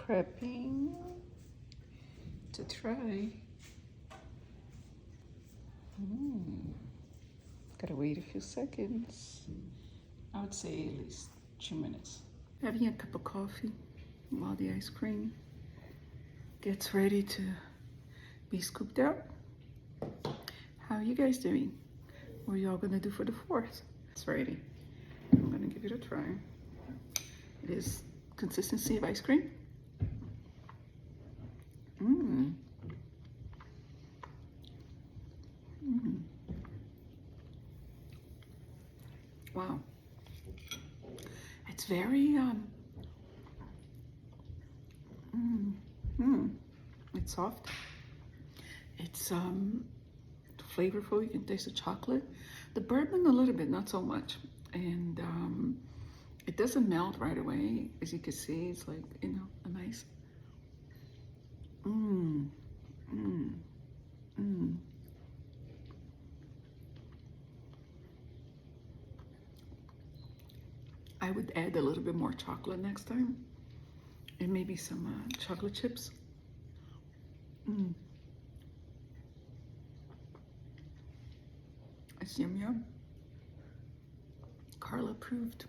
prepping to try. Gotta wait a few seconds. I would say at least 2 minutes. Having a cup of coffee while the ice cream gets ready to be scooped out. How are you guys doing? What are y'all gonna do for the 4th? It's ready. I'm gonna give it a try. It is consistency of ice cream. Wow. It's very it's soft. It's flavorful. You can taste the chocolate. The bourbon a little bit, not so much. And it doesn't melt right away. As you can see, it's like, you know, a nice I would add a little bit more chocolate next time, and maybe some chocolate chips. It's yum yum. Carla approved.